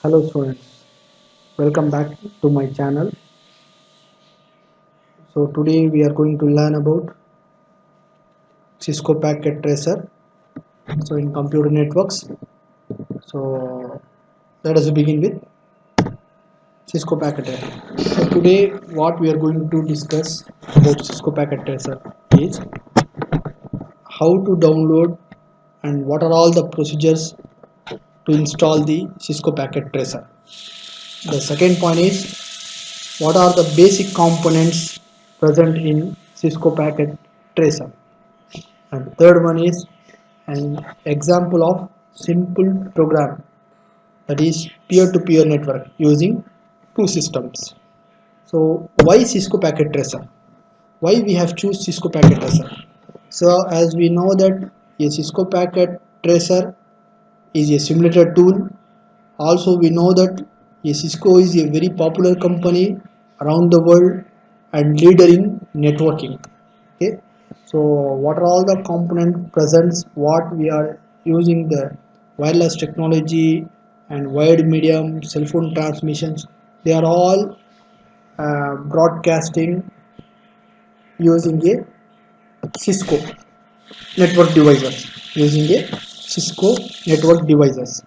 Hello students, welcome back to my channel. So today we are going to learn about Cisco Packet Tracer. So in computer networks. So let us begin with Cisco Packet Tracer. So today what we are going to discuss about Cisco Packet Tracer is how to download and what are all the procedures to install the Cisco Packet Tracer. The second point is what are the basic components present in Cisco Packet Tracer. And third one is an example of simple program, that is peer-to-peer network using two systems. So why Cisco Packet Tracer? Why we have choose Cisco Packet Tracer? So as we know that a Cisco Packet Tracer is a simulator tool. Also we know that Cisco is a very popular company around the world and leader in networking. Okay, so what are all the component presents, what we are using the wireless technology and wide medium cell phone transmissions, they are all broadcasting using a Cisco network devices, using a Cisco network devices.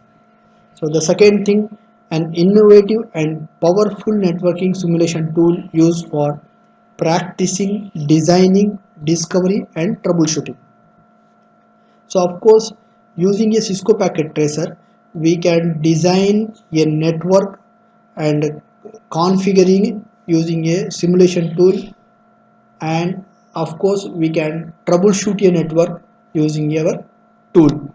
So the second thing, an innovative and powerful networking simulation tool used for practicing, designing, discovery and troubleshooting. So of course, using a Cisco Packet Tracer, we can design a network and configuring using a simulation tool, and of course we can troubleshoot a network using our tool.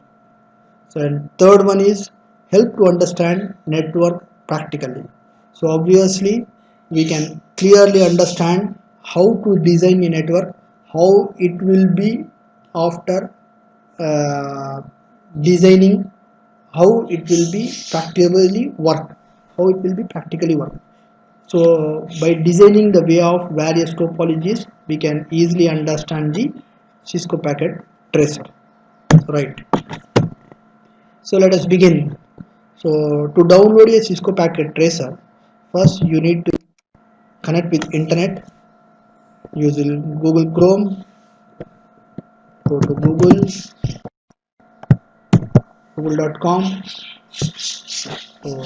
So and third one is help to understand network practically. So obviously we can clearly understand how to design a network, how it will be after uh, designing, how it will be practically work, how it will be practically work. So by designing the way of various topologies, we can easily understand the Cisco Packet Tracer, right? So let us begin. So to download a Cisco Packet Tracer, first you need to connect with internet using Google Chrome. Go to google.com. So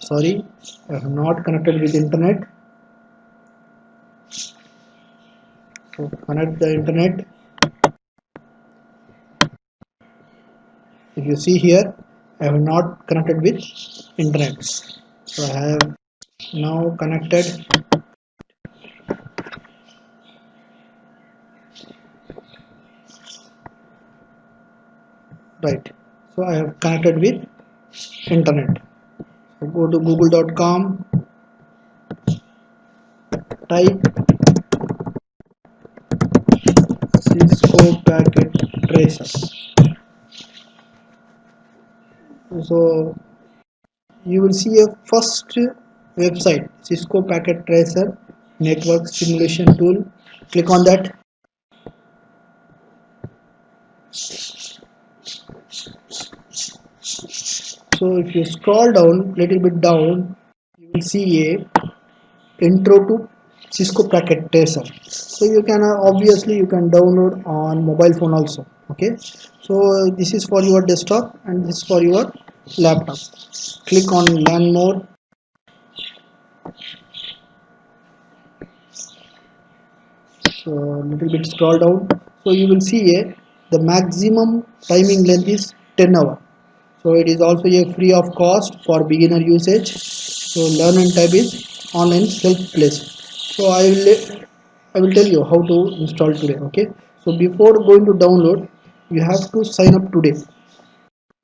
sorry, I have not connected with internet. So connect the internet. If you see here, I have not connected with internet. So I have now connected. Right. So I have connected with internet. So go to google.com, type Cisco Packet Tracer. So you will see a first website, Cisco Packet Tracer Network Simulation Tool. Click on that. So if you scroll down, little bit down, you will see a intro to Cisco Packet Tracer. So you can obviously you can download on mobile phone also. Okay, so this is for your desktop and this is for your laptop. Click on learn more. So little bit scroll down. So you will see a the maximum timing length is 10 hours. So it is also a free of cost for beginner usage. So learn and type is online self place. So I will tell you how to install today. Okay, so before going to download, you have to sign up today.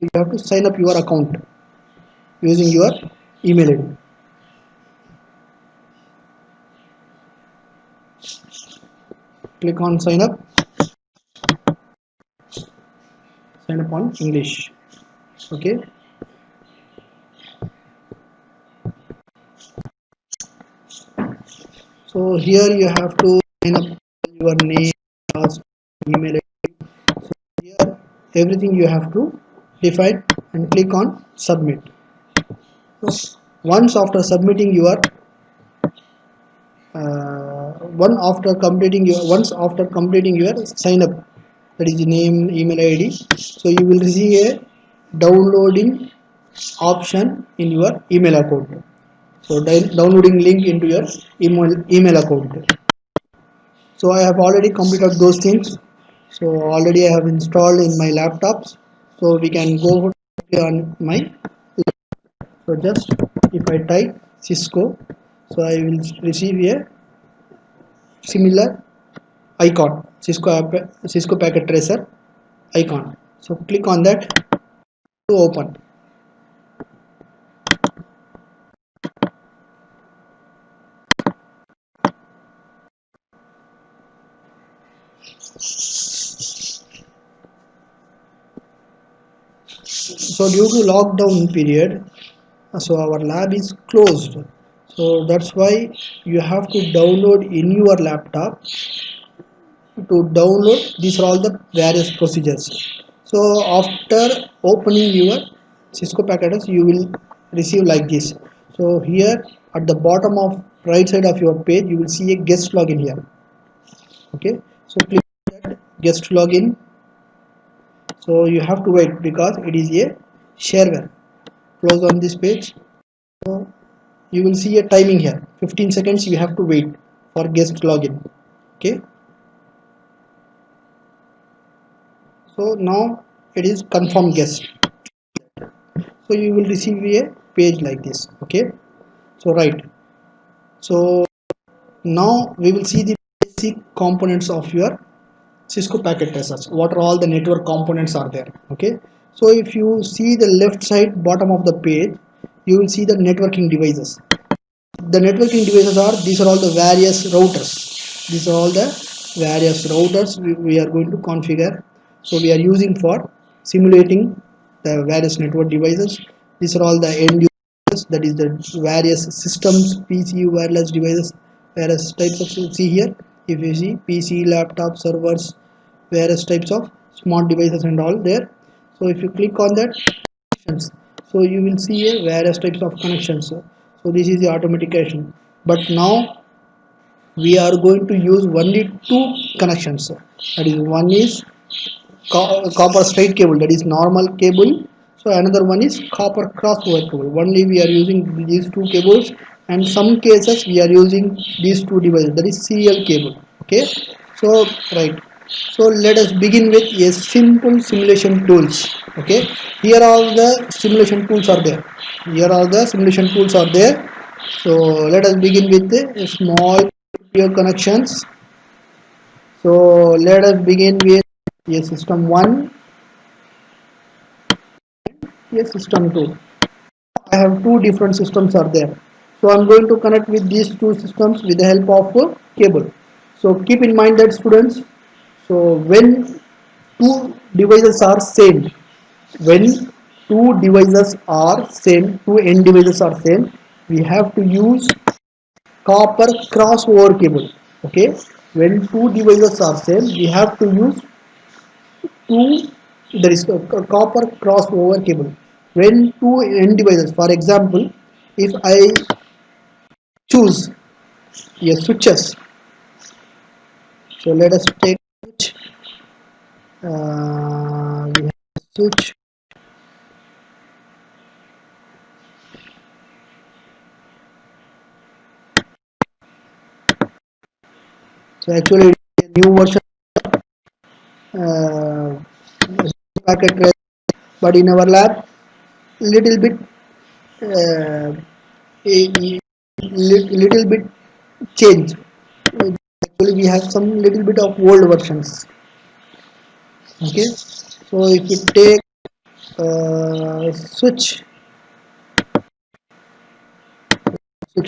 You have to sign up your account using your email ID. Click on sign up on English. Okay, so here you have to sign up your name, last email ID. So here everything you have to define and click on submit. So once after submitting your once after completing your sign up, that is the name, email id, so you will receive a downloading option in your email account. So downloading link into your email account. So I have already completed those things. So already I have installed in my laptops, so we can go on my. So just if I type Cisco, so I will receive a similar icon, Cisco packet tracer icon. So click on that to open. So due to lockdown period, so our lab is closed. So that's why you have to download in your laptop. To download, these are all the various procedures. So after opening your Cisco packages, you will receive like this. So here at the bottom of right side of your page, you will see a guest login here. Okay, so click that guest login. So you have to wait because it is a shareware. Close on this page. So you will see a timing here, 15 seconds you have to wait for guest login. Okay, so now it is confirm guest. So you will receive a page like this. Okay, so right, so now we will see the basic components of your Cisco packet tracers. What are all the network components are there? Okay, so if you see the left side bottom of the page, you will see the networking devices. The networking devices are, these are all the various routers. These are all the various routers we are going to configure. So we are using for simulating the various network devices. These are all the end users, that is the various systems, PC, wireless devices, various types of. See here, if you see PC, laptop, servers, various types of smart devices and all there. So if you click on that, so you will see a various types of connections. So this is the automation, but now we are going to use only two connections. That is, one is copper straight cable, that is normal cable. So another one is copper crossover cable. Only we are using these two cables, and some cases we are using these two devices, that is serial cable. Okay, so right, so let us begin with a simple simulation tools. Okay, here all the simulation tools are there. Here all the simulation tools are there. So let us begin with a small video connections. So let us begin with a system 1, a system 2. I have two different systems are there. So I'm going to connect with these two systems with the help of a cable. So keep in mind that students, so when two devices are same, when two devices are same, two end devices are same, we have to use copper crossover cable. Okay, when two devices are same, we have to use two, there is a copper crossover cable. When two end devices, for example, if I choose a switches, so let us take switch. We have switch. So actually it's a new version uh, packet trace, but in our lab little bit uh, little bit change. Actually we have some little bit of old versions. Okay, so if you take switch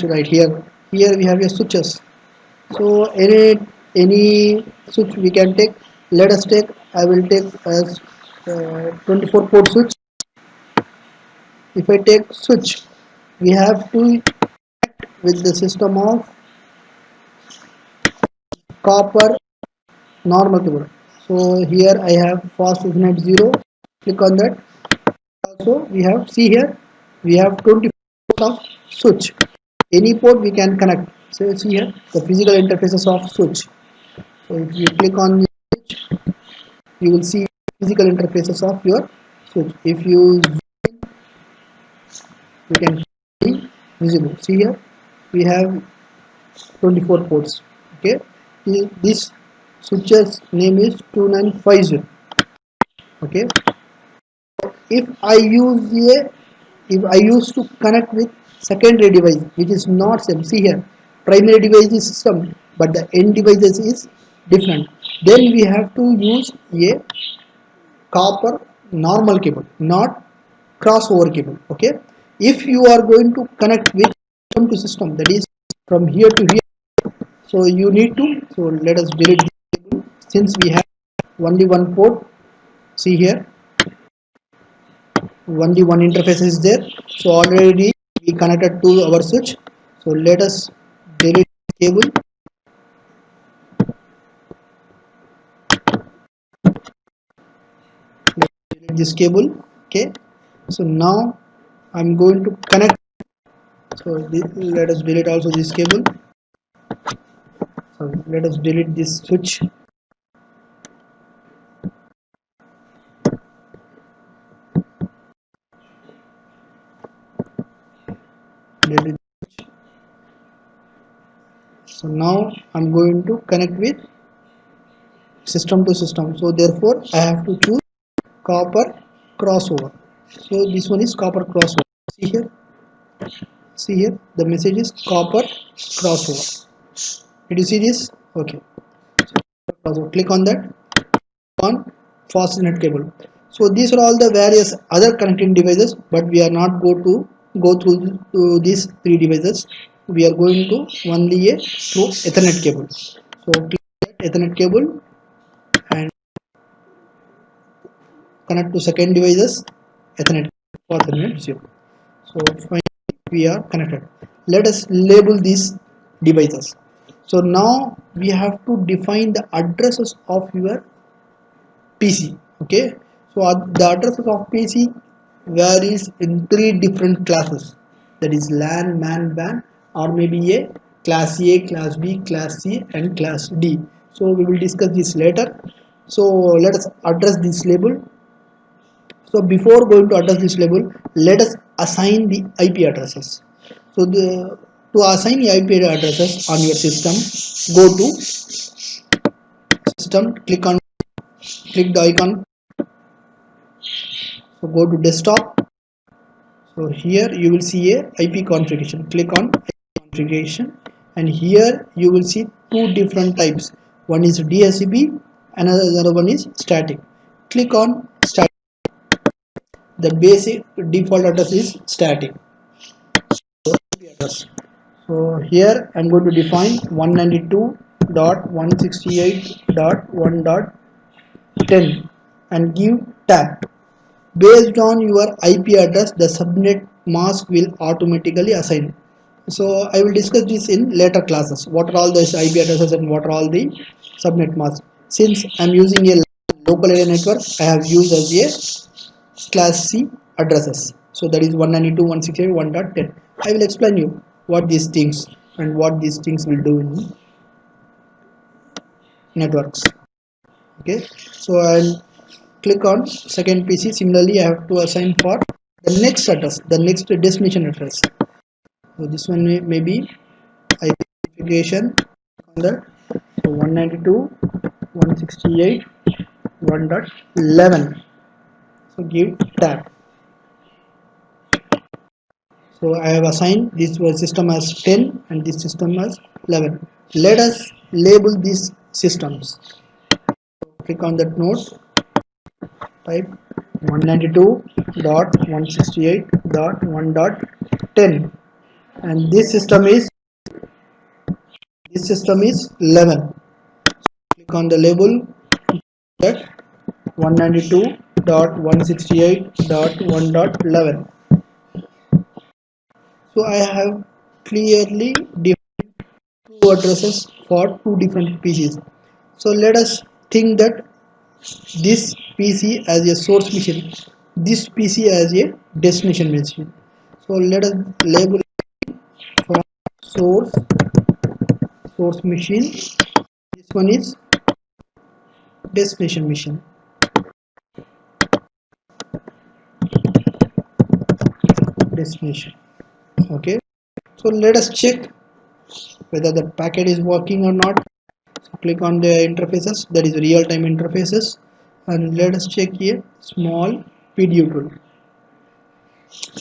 right here, here we have a switches. So any switch we can take. Let us take, I will take as 24 port switch. If I take switch, we have to with the system of copper normal cable. So here I have fast Ethernet 0. Click on that. Also we have, see here we have 20 of switch. Any port we can connect. So see here the physical interfaces of switch. So if you click on the switch, you will see physical interfaces of your switch. If you can see visible. See here we have 24 ports. Okay, this switch's name is 2950. Okay, if I use to connect with secondary device which is not same. See here primary device is system but the end devices is different, then we have to use a copper normal cable, not crossover cable. Okay, if you are going to connect with system to system, that is from here to here, so you need to, so let us delete this cable since we have only one port. See here only one interface is there, so already we connected to our switch. So let us delete cable. Delete this cable. Okay, so now I'm going to connect. So let us delete also this cable. So let us delete this switch. Delete. So now I'm going to connect with system to system, so therefore I have to choose copper crossover. So this one is copper crossover. See here the message is copper crossover. Did you see this? Okay, so click on that, on fastnet cable. So these are all the various other connecting devices, but we are not go through to these three devices. We are going to only a through ethernet cable. So click that ethernet cable and connect to second devices ethernet for ethernet 0. So finally we are connected. Let us label these devices. So now we have to define the addresses of your PC. Okay, so the addresses of PC varies in three different classes, that is LAN, MAN, WAN, or maybe a class A, class B, class C and class D. So we will discuss this later. So let us address this label. So before going to address this label, let us assign the IP addresses. So to assign the IP addresses on your system, go to system, click the icon. So go to desktop. So here you will see a IP configuration. Click on IP configuration, and here you will see two different types. One is DHCP, another one is static. Click on static. The basic default address is static. So here I'm going to define 192.168.1.10 and give tab. Based on your IP address, the subnet mask will automatically assign. So I will discuss this in later classes. What are all these IP addresses and what are all the subnet masks? Since I'm using a local area network, I have used as a class C addresses. So that is 192.168.1.10. I will explain you what these things and what these things will do in networks. Okay, so I'll click on second PC. Similarly, I have to assign for the next address, the next destination address. So this one may be IP configuration on that. So 192.168.1.11. So give tab. So I have assigned this system as 10 and this system as 11. Let us label these systems. Click on that node, type 192.168.1.10, and this system is 11. Click on the label that 192.168.1.11. So I have clearly defined two addresses for two different PCs. So let us think that this PC as a source machine, this PC as a destination machine. So let us label from source machine. This one is destination machine. Destination. Okay. So let us check whether the packet is working or not. So click on the interfaces, that is real-time interfaces, and let us check here small PDU tool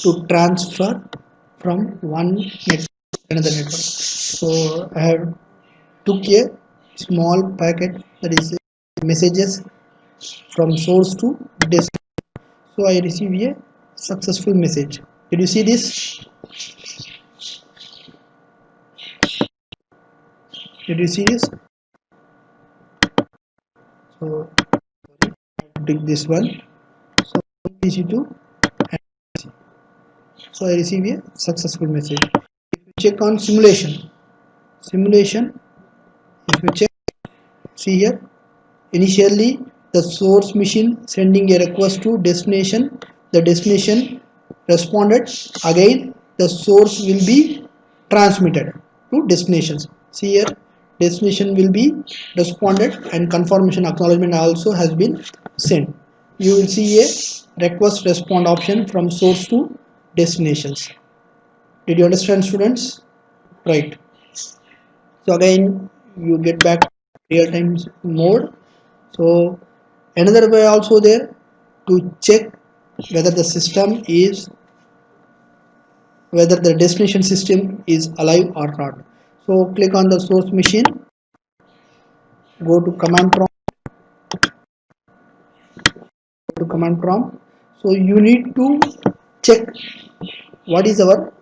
to transfer from one network to another network. So I have took a small packet, that is messages from source to destination. So I receive a successful message. Did you see this? Did you see this? So take this one. So PC2, so I receive a successful message. If you check on simulation, if you check, see here, initially the source machine sending a request to destination, the destination responded, again the source will be transmitted to destinations. See here, destination will be responded and confirmation acknowledgement also has been sent. You will see a request respond option from source to destinations. Did you understand, students? Right. So again you get back real time mode. So another way also there to check whether the system is, whether the destination system is alive or not. So click on the source machine, go to command prompt. So you need to check what is our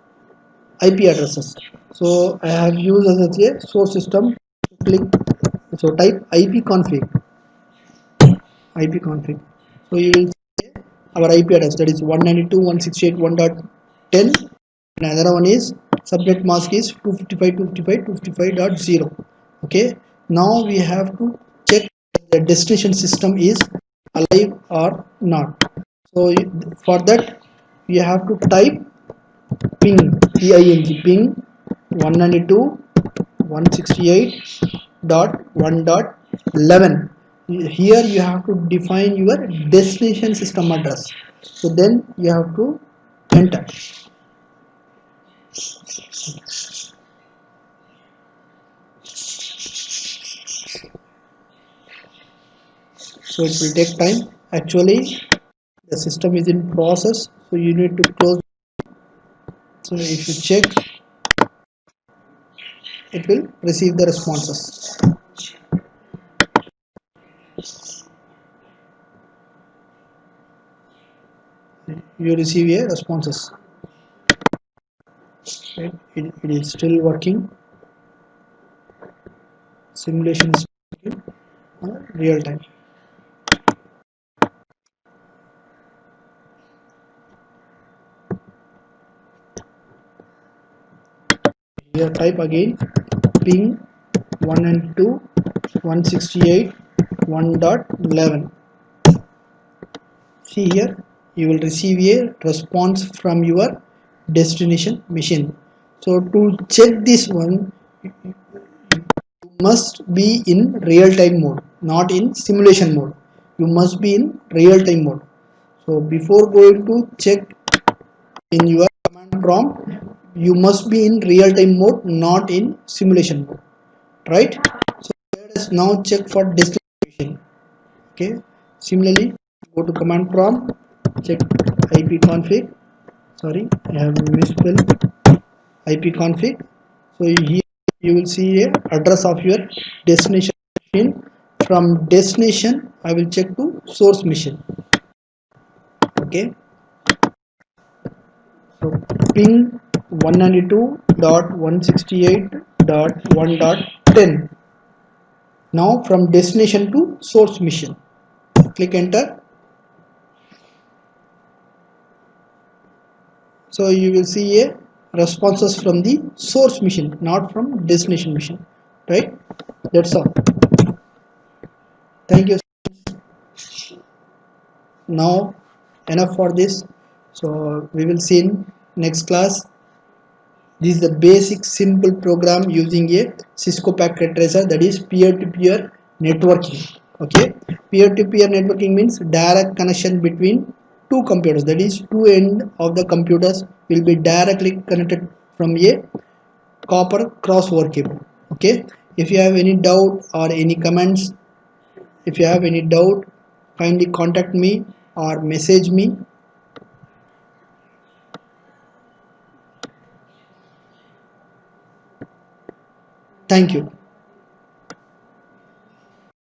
IP addresses. So I have used as a source system. Click, so type ipconfig. So you will see our IP address, that is 192.168.1.10, and another one is subnet mask is 255.255.255.0. Okay, now we have to check the destination system is alive or not. So for that we have to type ping, ping 192.168.1.11. Here you have to define your destination system address. So then you have to enter. So it will take time. Actually the system is in process, so you need to close. So if you check, it will receive the responses. You receive a responses. Right? It is still working. Simulation is working real time. Here type again ping 192.168.1.11. See here, you will receive a response from your destination machine. So to check this one, you must be in real time mode, not in simulation mode. You must be in real time mode. So before going to check in your command prompt, you must be in real time mode, not in simulation mode, right? So let us now check for destination. Okay, similarly go to command prompt, check ipconfig. Sorry, I have misspelled ipconfig. So here you will see a address of your destination machine. From destination I will check to source machine. Okay, so ping 192.168.1.10. Now from destination to source machine, click enter. So you will see a responses from the source machine, not from destination machine, right? That's all. Thank you. Now enough for this. So we will see in next class. This is the basic simple program using a Cisco packet tracer, that is peer-to-peer networking. Okay, peer-to-peer networking means direct connection between two computers, that is two end of the computers will be directly connected from a copper crossover cable. Okay, if you have any doubt or any comments, if you have any doubt, kindly contact me or message me. Thank you.